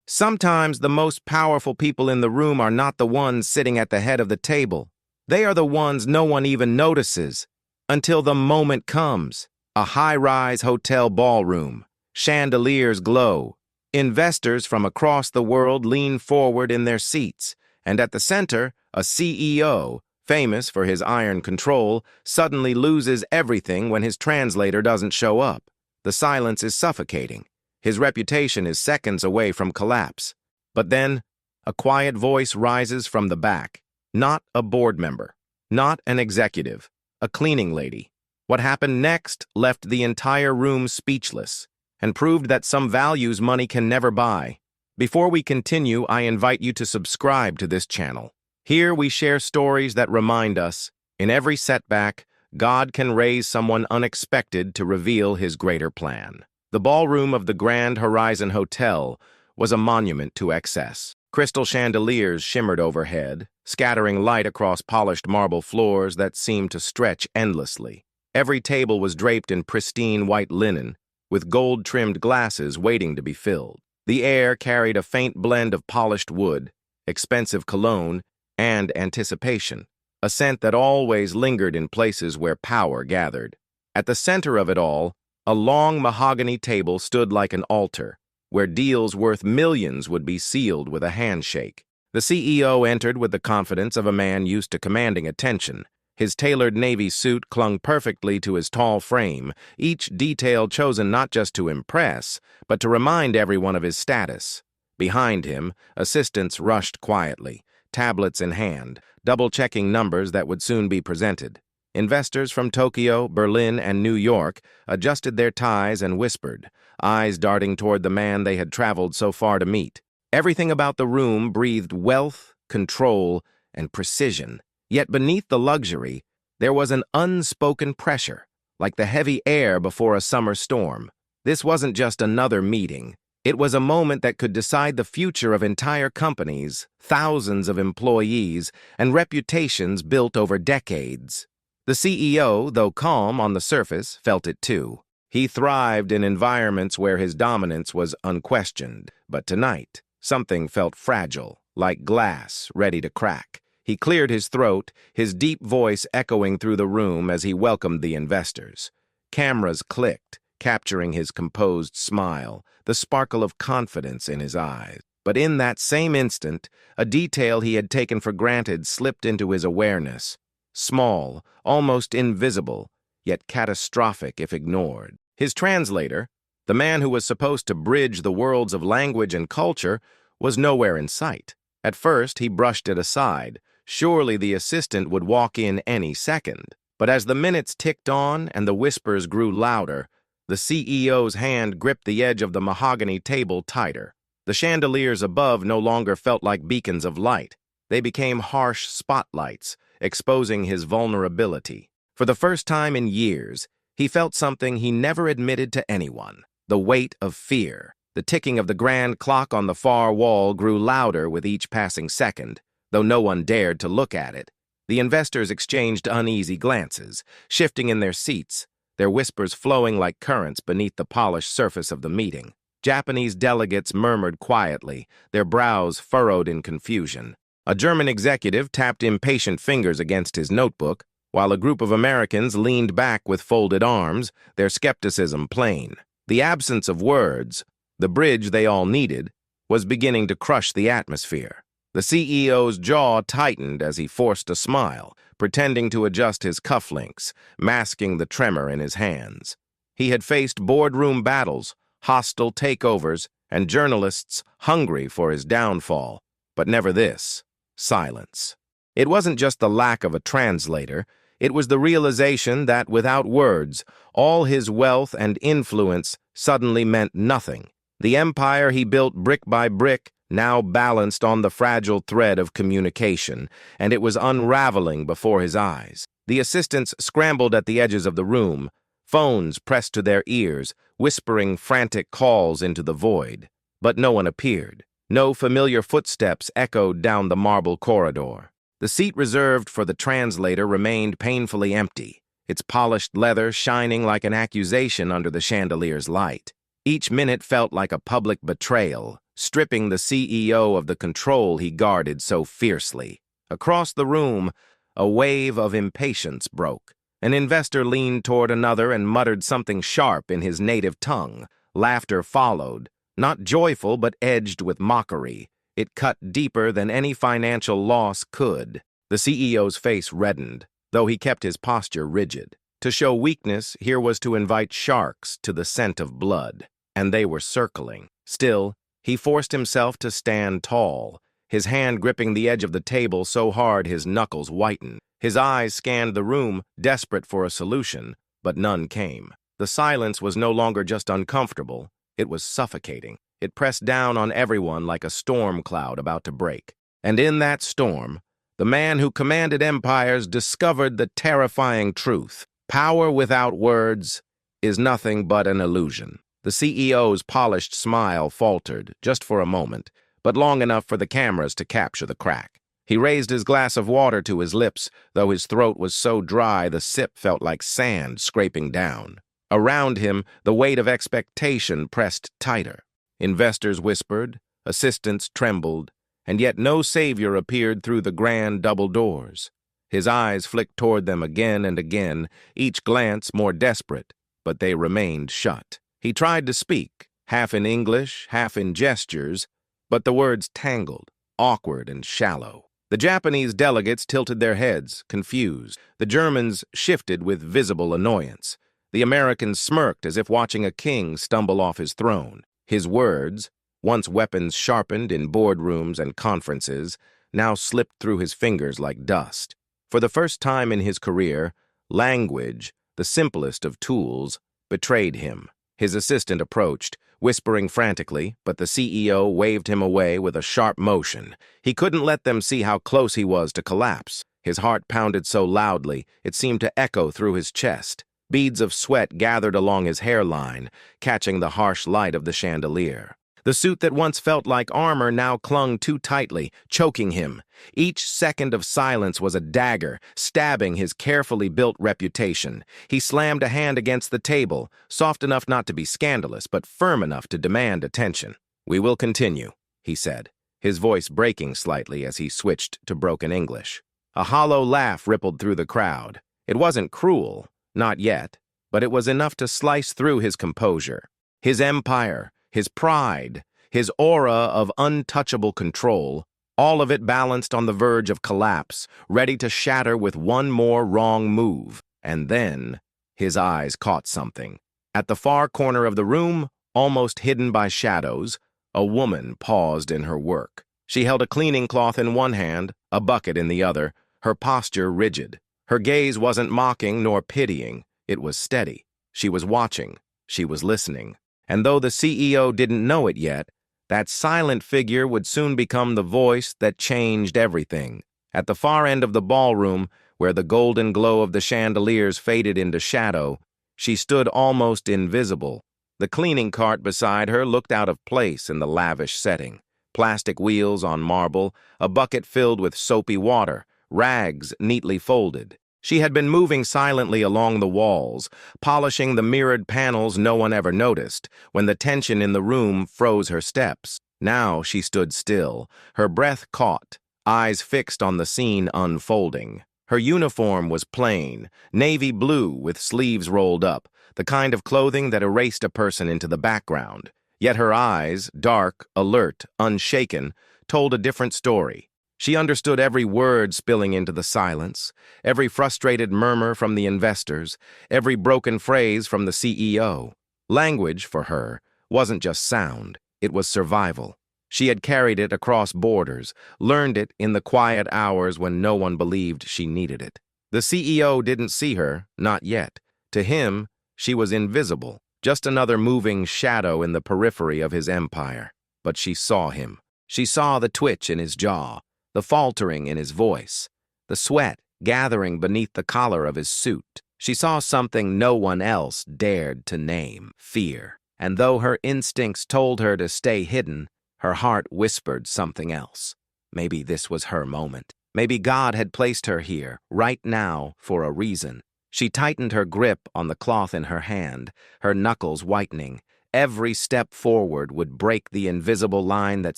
Sometimes the most powerful people in the room are not the ones sitting at the head of the table. They are the ones no one even notices until the moment comes. A high-rise hotel ballroom. Chandeliers glow. Investors from across the world lean forward in their seats, and at the center, a CEO, famous for his iron control, suddenly loses everything when his translator doesn't show up. The silence is suffocating. His reputation is seconds away from collapse. But then, a quiet voice rises from the back. Not a board member, not an executive, a cleaning lady. What happened next left the entire room speechless and proved that some values money can never buy. Before we continue, I invite you to subscribe to this channel. Here we share stories that remind us, in every setback, God can raise someone unexpected to reveal his greater plan. The ballroom of the Grand Horizon Hotel was a monument to excess. Crystal chandeliers shimmered overhead, scattering light across polished marble floors that seemed to stretch endlessly. Every table was draped in pristine white linen, with gold-trimmed glasses waiting to be filled. The air carried a faint blend of polished wood, expensive cologne, and anticipation, a scent that always lingered in places where power gathered. At the center of it all, a long mahogany table stood like an altar, where deals worth millions would be sealed with a handshake. The CEO entered with the confidence of a man used to commanding attention. His tailored navy suit clung perfectly to his tall frame, each detail chosen not just to impress, but to remind everyone of his status. Behind him, assistants rushed quietly, tablets in hand, double-checking numbers that would soon be presented. Investors from Tokyo, Berlin, and New York adjusted their ties and whispered, eyes darting toward the man they had traveled so far to meet. Everything about the room breathed wealth, control, and precision. Yet beneath the luxury, there was an unspoken pressure, like the heavy air before a summer storm. This wasn't just another meeting. It was a moment that could decide the future of entire companies, thousands of employees, and reputations built over decades. The CEO, though calm on the surface, felt it too. He thrived in environments where his dominance was unquestioned. But tonight, something felt fragile, like glass ready to crack. He cleared his throat, his deep voice echoing through the room as he welcomed the investors. Cameras clicked, capturing his composed smile, the sparkle of confidence in his eyes. But in that same instant, a detail he had taken for granted slipped into his awareness. Small, almost invisible, yet catastrophic if ignored. His translator, the man who was supposed to bridge the worlds of language and culture, was nowhere in sight. At first, he brushed it aside. Surely the assistant would walk in any second. But as the minutes ticked on and the whispers grew louder, the CEO's hand gripped the edge of the mahogany table tighter. The chandeliers above no longer felt like beacons of light. They became harsh spotlights, exposing his vulnerability. For the first time in years, he felt something he never admitted to anyone: the weight of fear. The ticking of the grand clock on the far wall grew louder with each passing second, though no one dared to look at it. The investors exchanged uneasy glances, shifting in their seats, their whispers flowing like currents beneath the polished surface of the meeting. Japanese delegates murmured quietly, their brows furrowed in confusion. A German executive tapped impatient fingers against his notebook, while a group of Americans leaned back with folded arms, their skepticism plain. The absence of words, the bridge they all needed, was beginning to crush the atmosphere. The CEO's jaw tightened as he forced a smile, pretending to adjust his cufflinks, masking the tremor in his hands. He had faced boardroom battles, hostile takeovers, and journalists hungry for his downfall, but never this: silence. It wasn't just the lack of a translator, it was the realization that without words, all his wealth and influence suddenly meant nothing. The empire he built brick by brick now balanced on the fragile thread of communication, and it was unraveling before his eyes. The assistants scrambled at the edges of the room, phones pressed to their ears, whispering frantic calls into the void. But no one appeared. No familiar footsteps echoed down the marble corridor. The seat reserved for the translator remained painfully empty, its polished leather shining like an accusation under the chandelier's light. Each minute felt like a public betrayal, stripping the CEO of the control he guarded so fiercely. Across the room, a wave of impatience broke. An investor leaned toward another and muttered something sharp in his native tongue. Laughter followed, not joyful but edged with mockery. It cut deeper than any financial loss could. The CEO's face reddened, though he kept his posture rigid. To show weakness, here was to invite sharks to the scent of blood, and they were circling. Still, he forced himself to stand tall, his hand gripping the edge of the table so hard his knuckles whitened. His eyes scanned the room, desperate for a solution, but none came. The silence was no longer just uncomfortable, it was suffocating. It pressed down on everyone like a storm cloud about to break. And in that storm, the man who commanded empires discovered the terrifying truth. Power without words is nothing but an illusion. The CEO's polished smile faltered, just for a moment, but long enough for the cameras to capture the crack. He raised his glass of water to his lips, though his throat was so dry the sip felt like sand scraping down. Around him, the weight of expectation pressed tighter. Investors whispered, assistants trembled, and yet no savior appeared through the grand double doors. His eyes flicked toward them again and again, each glance more desperate, but they remained shut. He tried to speak, half in English, half in gestures, but the words tangled, awkward and shallow. The Japanese delegates tilted their heads, confused. The Germans shifted with visible annoyance. The Americans smirked as if watching a king stumble off his throne. His words, once weapons sharpened in boardrooms and conferences, now slipped through his fingers like dust. For the first time in his career, language, the simplest of tools, betrayed him. His assistant approached, whispering frantically, but the CEO waved him away with a sharp motion. He couldn't let them see how close he was to collapse. His heart pounded so loudly, it seemed to echo through his chest. Beads of sweat gathered along his hairline, catching the harsh light of the chandelier. The suit that once felt like armor now clung too tightly, choking him. Each second of silence was a dagger, stabbing his carefully built reputation. He slammed a hand against the table, soft enough not to be scandalous, but firm enough to demand attention. "We will continue," he said, his voice breaking slightly as he switched to broken English. A hollow laugh rippled through the crowd. It wasn't cruel, not yet, but it was enough to slice through his composure. His empire, his pride, his aura of untouchable control, all of it balanced on the verge of collapse, ready to shatter with one more wrong move. And then, his eyes caught something. At the far corner of the room, almost hidden by shadows, a woman paused in her work. She held a cleaning cloth in one hand, a bucket in the other, her posture rigid. Her gaze wasn't mocking nor pitying, it was steady. She was watching, she was listening. And though the CEO didn't know it yet, that silent figure would soon become the voice that changed everything. At the far end of the ballroom, where the golden glow of the chandeliers faded into shadow, she stood almost invisible. The cleaning cart beside her looked out of place in the lavish setting. Plastic wheels on marble, a bucket filled with soapy water, rags neatly folded. She had been moving silently along the walls, polishing the mirrored panels no one ever noticed, when the tension in the room froze her steps. Now she stood still, her breath caught, eyes fixed on the scene unfolding. Her uniform was plain, navy blue with sleeves rolled up, the kind of clothing that erased a person into the background. Yet her eyes, dark, alert, unshaken, told a different story. She understood every word spilling into the silence, every frustrated murmur from the investors, every broken phrase from the CEO. Language, for her, wasn't just sound, it was survival. She had carried it across borders, learned it in the quiet hours when no one believed she needed it. The CEO didn't see her, not yet. To him, she was invisible, just another moving shadow in the periphery of his empire. But she saw him. She saw the twitch in his jaw, the faltering in his voice, the sweat gathering beneath the collar of his suit. She saw something no one else dared to name: fear. And though her instincts told her to stay hidden, her heart whispered something else. Maybe this was her moment. Maybe God had placed her here, right now, for a reason. She tightened her grip on the cloth in her hand, her knuckles whitening. Every step forward would break the invisible line that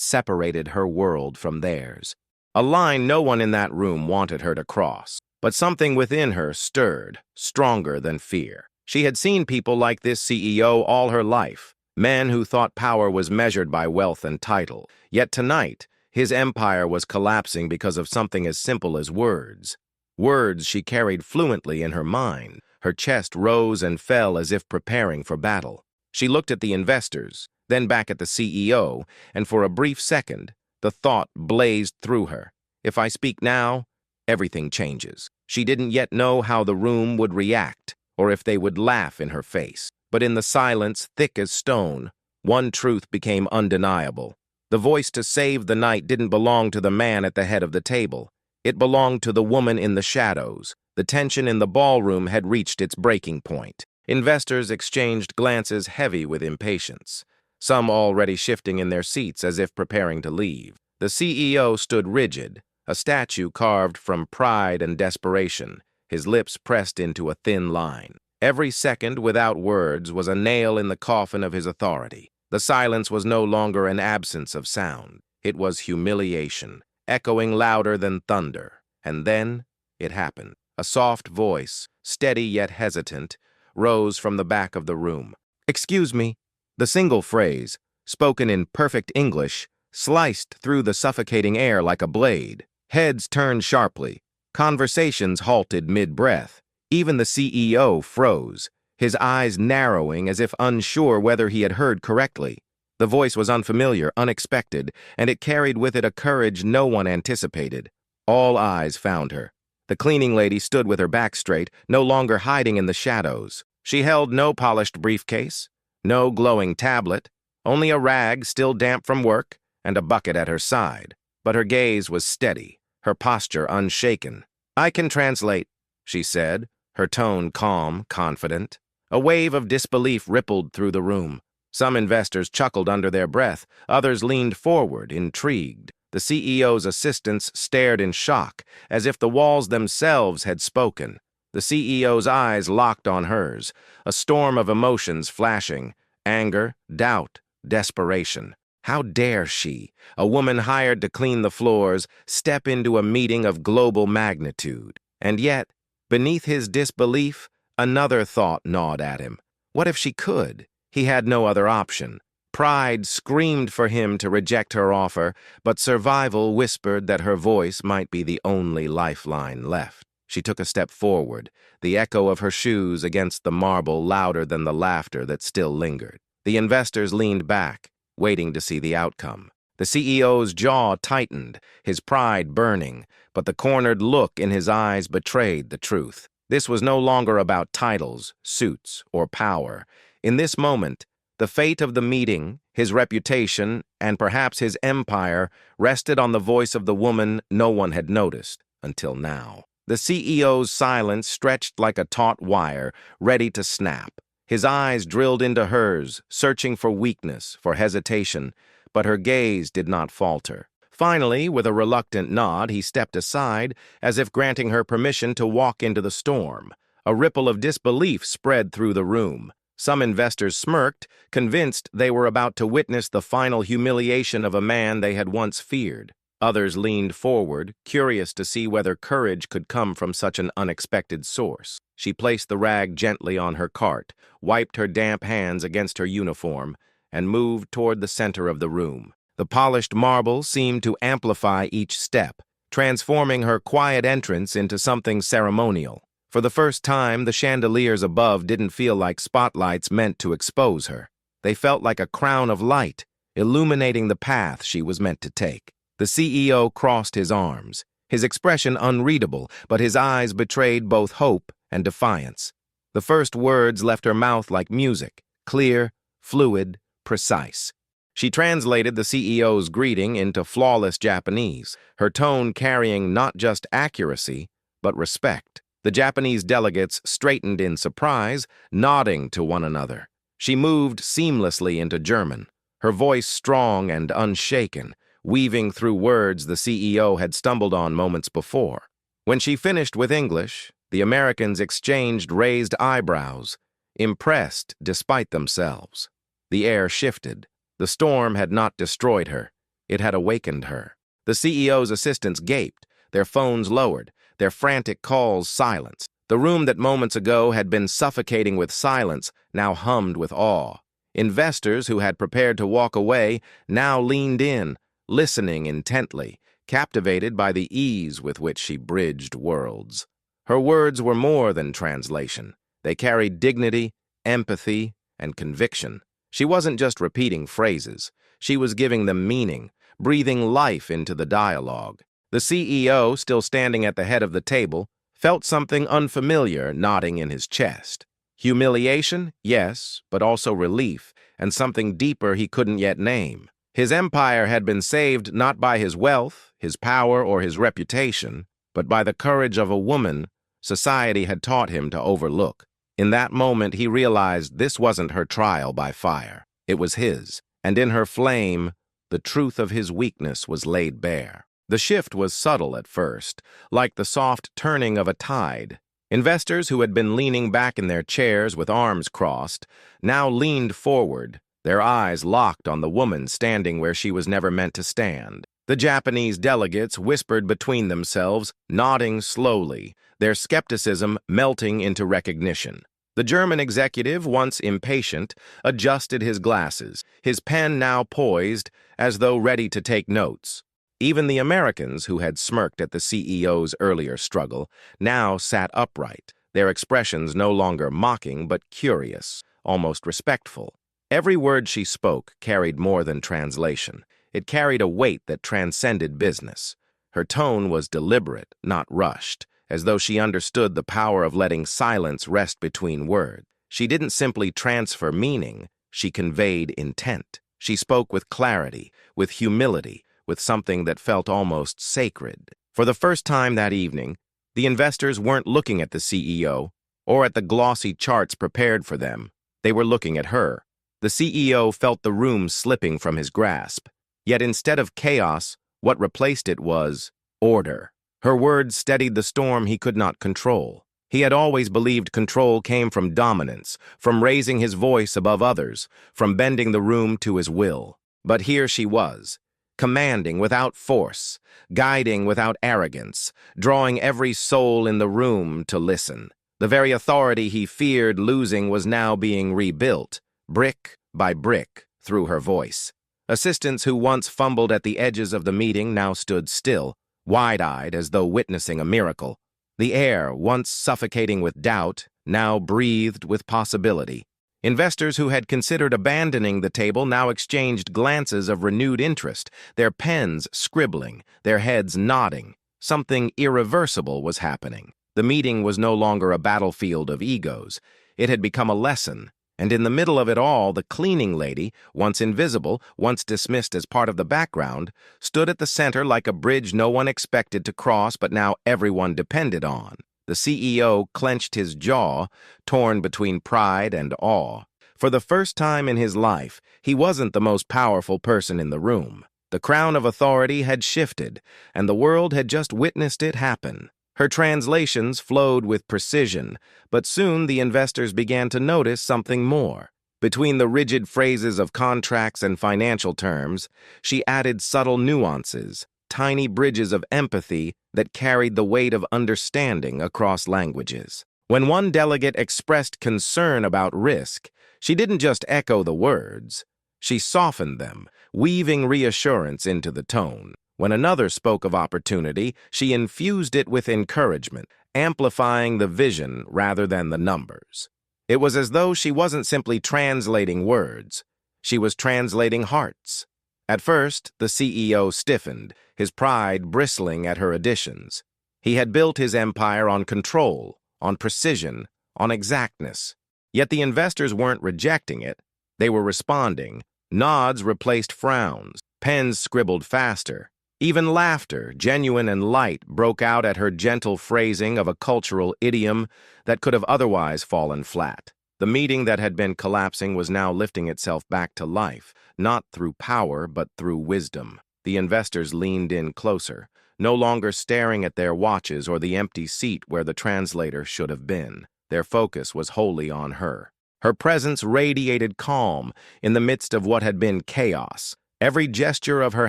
separated her world from theirs. A line no one in that room wanted her to cross. But something within her stirred, stronger than fear. She had seen people like this CEO all her life, men who thought power was measured by wealth and title. Yet tonight, his empire was collapsing because of something as simple as words. Words she carried fluently in her mind. Her chest rose and fell as if preparing for battle. She looked at the investors, then back at the CEO, and for a brief second, the thought blazed through her. If I speak now, everything changes. She didn't yet know how the room would react, or if they would laugh in her face. But in the silence, thick as stone, one truth became undeniable. The voice to save the night didn't belong to the man at the head of the table. It belonged to the woman in the shadows. The tension in the ballroom had reached its breaking point. Investors exchanged glances heavy with impatience, some already shifting in their seats as if preparing to leave. The CEO stood rigid, a statue carved from pride and desperation, his lips pressed into a thin line. Every second, without words, was a nail in the coffin of his authority. The silence was no longer an absence of sound. It was humiliation, echoing louder than thunder. And then it happened. A soft voice, steady yet hesitant, rose from the back of the room. "Excuse me." The single phrase, spoken in perfect English, sliced through the suffocating air like a blade. Heads turned sharply. Conversations halted mid-breath. Even the CEO froze, his eyes narrowing as if unsure whether he had heard correctly. The voice was unfamiliar, unexpected, and it carried with it a courage no one anticipated. All eyes found her. The cleaning lady stood with her back straight, no longer hiding in the shadows. She held no polished briefcase, no glowing tablet, only a rag still damp from work, and a bucket at her side. But her gaze was steady, her posture unshaken. "I can translate," she said, her tone calm, confident. A wave of disbelief rippled through the room. Some investors chuckled under their breath, others leaned forward, intrigued. The CEO's assistants stared in shock, as if the walls themselves had spoken. The CEO's eyes locked on hers, a storm of emotions flashing: anger, doubt, desperation. How dare she, a woman hired to clean the floors, step into a meeting of global magnitude? And yet, beneath his disbelief, another thought gnawed at him. What if she could? He had no other option. Pride screamed for him to reject her offer, but survival whispered that her voice might be the only lifeline left. She took a step forward, the echo of her shoes against the marble louder than the laughter that still lingered. The investors leaned back, waiting to see the outcome. The CEO's jaw tightened, his pride burning, but the cornered look in his eyes betrayed the truth. This was no longer about titles, suits, or power. In this moment, the fate of the meeting, his reputation, and perhaps his empire rested on the voice of the woman no one had noticed until now. The CEO's silence stretched like a taut wire, ready to snap. His eyes drilled into hers, searching for weakness, for hesitation, but her gaze did not falter. Finally, with a reluctant nod, he stepped aside, as if granting her permission to walk into the storm. A ripple of disbelief spread through the room. Some investors smirked, convinced they were about to witness the final humiliation of a man they had once feared. Others leaned forward, curious to see whether courage could come from such an unexpected source. She placed the rag gently on her cart, wiped her damp hands against her uniform, and moved toward the center of the room. The polished marble seemed to amplify each step, transforming her quiet entrance into something ceremonial. For the first time, the chandeliers above didn't feel like spotlights meant to expose her. They felt like a crown of light, illuminating the path she was meant to take. The CEO crossed his arms, his expression unreadable, but his eyes betrayed both hope and defiance. The first words left her mouth like music, clear, fluid, precise. She translated the CEO's greeting into flawless Japanese, her tone carrying not just accuracy, but respect. The Japanese delegates straightened in surprise, nodding to one another. She moved seamlessly into German, her voice strong and unshaken, weaving through words the CEO had stumbled on moments before. When she finished with English, the Americans exchanged raised eyebrows, impressed despite themselves. The air shifted. The storm had not destroyed her. It had awakened her. The CEO's assistants gaped, their phones lowered, their frantic calls silenced. The room that moments ago had been suffocating with silence now hummed with awe. Investors who had prepared to walk away now leaned in, listening intently, captivated by the ease with which she bridged worlds. Her words were more than translation. They carried dignity, empathy, and conviction. She wasn't just repeating phrases. She was giving them meaning, breathing life into the dialogue. The CEO, still standing at the head of the table, felt something unfamiliar knotting in his chest. Humiliation, yes, but also relief, and something deeper he couldn't yet name. His empire had been saved not by his wealth, his power, or his reputation, but by the courage of a woman society had taught him to overlook. In that moment, he realized this wasn't her trial by fire. It was his, and in her flame, the truth of his weakness was laid bare. The shift was subtle at first, like the soft turning of a tide. Investors who had been leaning back in their chairs with arms crossed now leaned forward, their eyes locked on the woman standing where she was never meant to stand. The Japanese delegates whispered between themselves, nodding slowly, their skepticism melting into recognition. The German executive, once impatient, adjusted his glasses, his pen now poised, as though ready to take notes. Even the Americans, who had smirked at the CEO's earlier struggle, now sat upright, their expressions no longer mocking but curious, almost respectful. Every word she spoke carried more than translation. It carried a weight that transcended business. Her tone was deliberate, not rushed, as though she understood the power of letting silence rest between words. She didn't simply transfer meaning, she conveyed intent. She spoke with clarity, with humility, with something that felt almost sacred. For the first time that evening, the investors weren't looking at the CEO or at the glossy charts prepared for them. They were looking at her. The CEO felt the room slipping from his grasp. Yet instead of chaos, what replaced it was order. Her words steadied the storm he could not control. He had always believed control came from dominance, from raising his voice above others, from bending the room to his will. But here she was, commanding without force, guiding without arrogance, drawing every soul in the room to listen. The very authority he feared losing was now being rebuilt, brick by brick, through her voice. Assistants who once fumbled at the edges of the meeting now stood still, wide-eyed as though witnessing a miracle. The air, once suffocating with doubt, now breathed with possibility. Investors who had considered abandoning the table now exchanged glances of renewed interest, their pens scribbling, their heads nodding. Something irreversible was happening. The meeting was no longer a battlefield of egos. It had become a lesson. And in the middle of it all, the cleaning lady, once invisible, once dismissed as part of the background, stood at the center like a bridge no one expected to cross but now everyone depended on. The CEO clenched his jaw, torn between pride and awe. For the first time in his life, he wasn't the most powerful person in the room. The crown of authority had shifted, and the world had just witnessed it happen. Her translations flowed with precision, but soon the investors began to notice something more. Between the rigid phrases of contracts and financial terms, she added subtle nuances, tiny bridges of empathy that carried the weight of understanding across languages. When one delegate expressed concern about risk, she didn't just echo the words. She softened them, weaving reassurance into the tone. When another spoke of opportunity, she infused it with encouragement, amplifying the vision rather than the numbers. It was as though she wasn't simply translating words. She was translating hearts. At first, the CEO stiffened, his pride bristling at her additions. He had built his empire on control, on precision, on exactness. Yet the investors weren't rejecting it. They were responding. Nods replaced frowns. Pens scribbled faster. Even laughter, genuine and light, broke out at her gentle phrasing of a cultural idiom that could have otherwise fallen flat. The meeting that had been collapsing was now lifting itself back to life, not through power but through wisdom. The investors leaned in closer, no longer staring at their watches or the empty seat where the translator should have been. Their focus was wholly on her. Her presence radiated calm in the midst of what had been chaos. Every gesture of her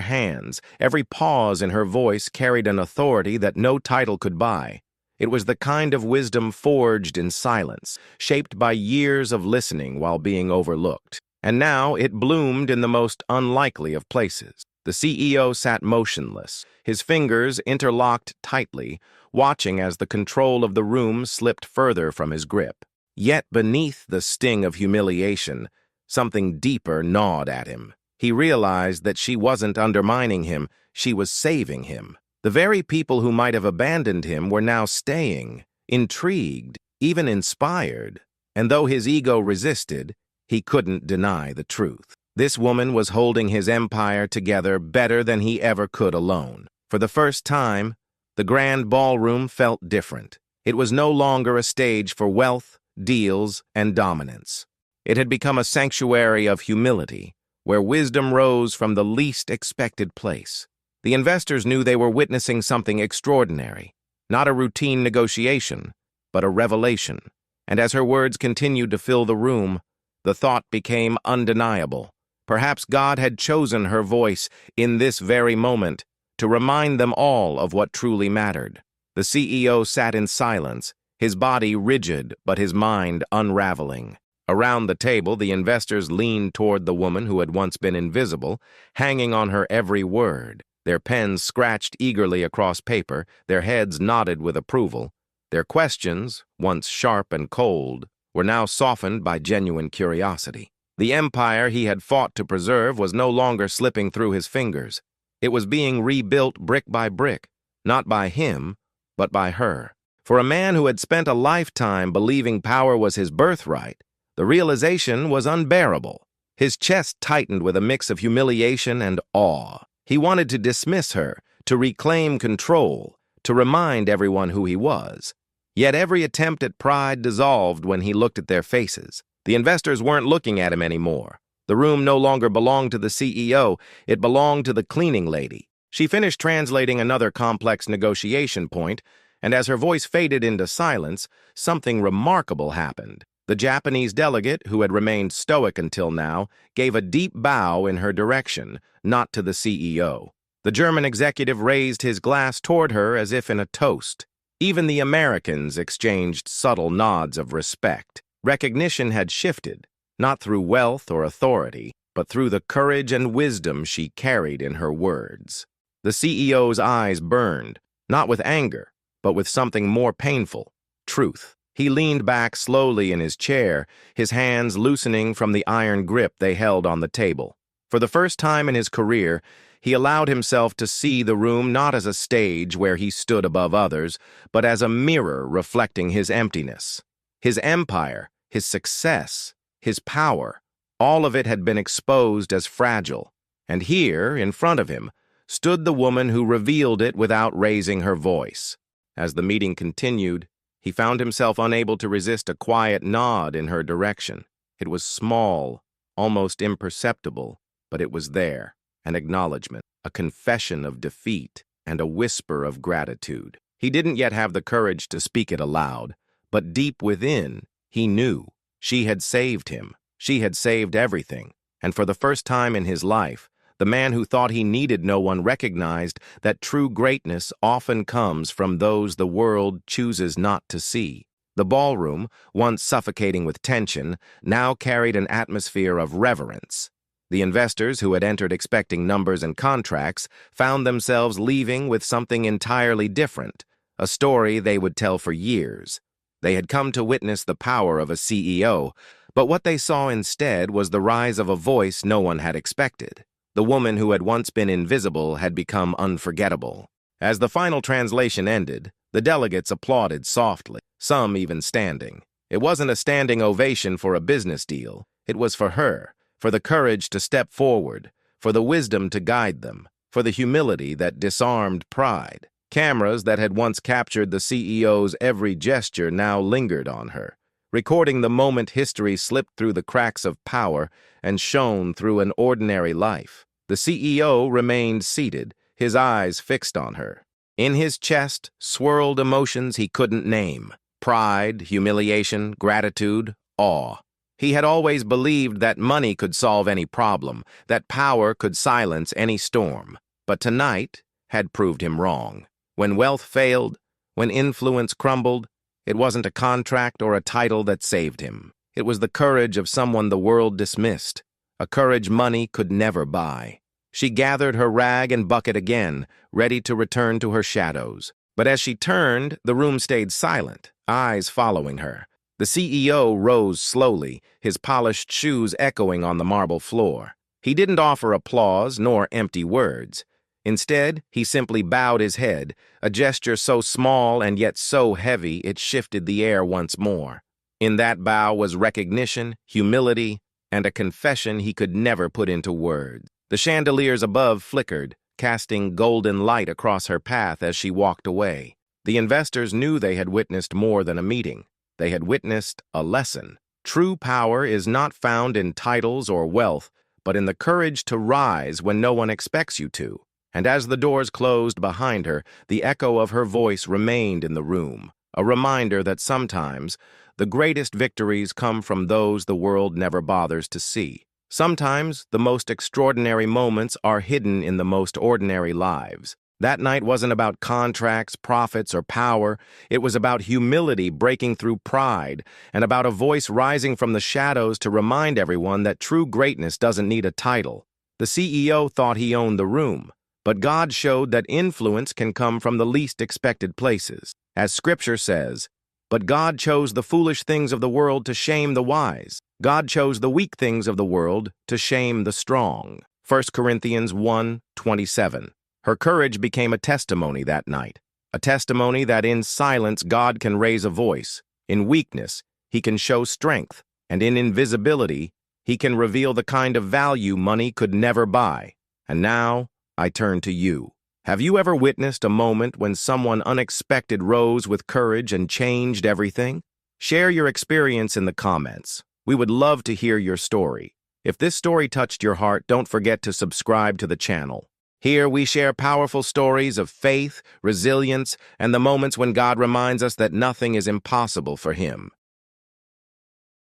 hands, every pause in her voice carried an authority that no title could buy. It was the kind of wisdom forged in silence, shaped by years of listening while being overlooked. And now it bloomed in the most unlikely of places. The CEO sat motionless, his fingers interlocked tightly, watching as the control of the room slipped further from his grip. Yet beneath the sting of humiliation, something deeper gnawed at him. He realized that she wasn't undermining him, she was saving him. The very people who might have abandoned him were now staying, intrigued, even inspired. And though his ego resisted, he couldn't deny the truth. This woman was holding his empire together better than he ever could alone. For the first time, the grand ballroom felt different. It was no longer a stage for wealth, deals, and dominance. It had become a sanctuary of humility, where wisdom rose from the least expected place. The investors knew they were witnessing something extraordinary, not a routine negotiation, but a revelation. And as her words continued to fill the room, the thought became undeniable. Perhaps God had chosen her voice in this very moment to remind them all of what truly mattered. The CEO sat in silence, his body rigid but his mind unraveling. Around the table, the investors leaned toward the woman who had once been invisible, hanging on her every word. Their pens scratched eagerly across paper, their heads nodded with approval. Their questions, once sharp and cold, were now softened by genuine curiosity. The empire he had fought to preserve was no longer slipping through his fingers. It was being rebuilt brick by brick, not by him, but by her. For a man who had spent a lifetime believing power was his birthright, the realization was unbearable. His chest tightened with a mix of humiliation and awe. He wanted to dismiss her, to reclaim control, to remind everyone who he was. Yet every attempt at pride dissolved when he looked at their faces. The investors weren't looking at him anymore. The room no longer belonged to the CEO, it belonged to the cleaning lady. She finished translating another complex negotiation point, and as her voice faded into silence, something remarkable happened. The Japanese delegate, who had remained stoic until now, gave a deep bow in her direction, not to the CEO. The German executive raised his glass toward her as if in a toast. Even the Americans exchanged subtle nods of respect. Recognition had shifted, not through wealth or authority, but through the courage and wisdom she carried in her words. The CEO's eyes burned, not with anger, but with something more painful, truth. He leaned back slowly in his chair, his hands loosening from the iron grip they held on the table. For the first time in his career, he allowed himself to see the room not as a stage where he stood above others, but as a mirror reflecting his emptiness. His empire, his success, his power, all of it had been exposed as fragile. And here, in front of him, stood the woman who revealed it without raising her voice. As the meeting continued, he found himself unable to resist a quiet nod in her direction. It was small, almost imperceptible, but it was there, an acknowledgement, a confession of defeat, and a whisper of gratitude. He didn't yet have the courage to speak it aloud, but deep within, he knew. She had saved him. She had saved everything. And for the first time in his life, the man who thought he needed no one recognized that true greatness often comes from those the world chooses not to see. The ballroom, once suffocating with tension, now carried an atmosphere of reverence. The investors who had entered expecting numbers and contracts found themselves leaving with something entirely different, a story they would tell for years. They had come to witness the power of a CEO, but what they saw instead was the rise of a voice no one had expected. The woman who had once been invisible had become unforgettable. As the final translation ended, the delegates applauded softly, some even standing. It wasn't a standing ovation for a business deal. It was for her, for the courage to step forward, for the wisdom to guide them, for the humility that disarmed pride. Cameras that had once captured the CEO's every gesture now lingered on her, recording the moment history slipped through the cracks of power and shone through an ordinary life. The CEO remained seated, his eyes fixed on her. In his chest swirled emotions he couldn't name: pride, humiliation, gratitude, awe. He had always believed that money could solve any problem, that power could silence any storm. But tonight had proved him wrong. When wealth failed, when influence crumbled, it wasn't a contract or a title that saved him. It was the courage of someone the world dismissed, a courage money could never buy. She gathered her rag and bucket again, ready to return to her shadows. But as she turned, the room stayed silent, eyes following her. The CEO rose slowly, his polished shoes echoing on the marble floor. He didn't offer applause nor empty words. Instead, he simply bowed his head, a gesture so small and yet so heavy it shifted the air once more. In that bow was recognition, humility, and a confession he could never put into words. The chandeliers above flickered, casting golden light across her path as she walked away. The investors knew they had witnessed more than a meeting. They had witnessed a lesson. True power is not found in titles or wealth, but in the courage to rise when no one expects you to. And as the doors closed behind her, the echo of her voice remained in the room, a reminder that sometimes the greatest victories come from those the world never bothers to see. Sometimes the most extraordinary moments are hidden in the most ordinary lives. That night wasn't about contracts, profits, or power. It was about humility breaking through pride, and about a voice rising from the shadows to remind everyone that true greatness doesn't need a title. The CEO thought he owned the room, but God showed that influence can come from the least expected places. As Scripture says, "But God chose the foolish things of the world to shame the wise. God chose the weak things of the world to shame the strong." 1 Corinthians 1:27. Her courage became a testimony that night, a testimony that in silence God can raise a voice, in weakness He can show strength, and in invisibility He can reveal the kind of value money could never buy. And now, I turn to you. Have you ever witnessed a moment when someone unexpected rose with courage and changed everything? Share your experience in the comments. We would love to hear your story. If this story touched your heart, don't forget to subscribe to the channel. Here we share powerful stories of faith, resilience, and the moments when God reminds us that nothing is impossible for Him.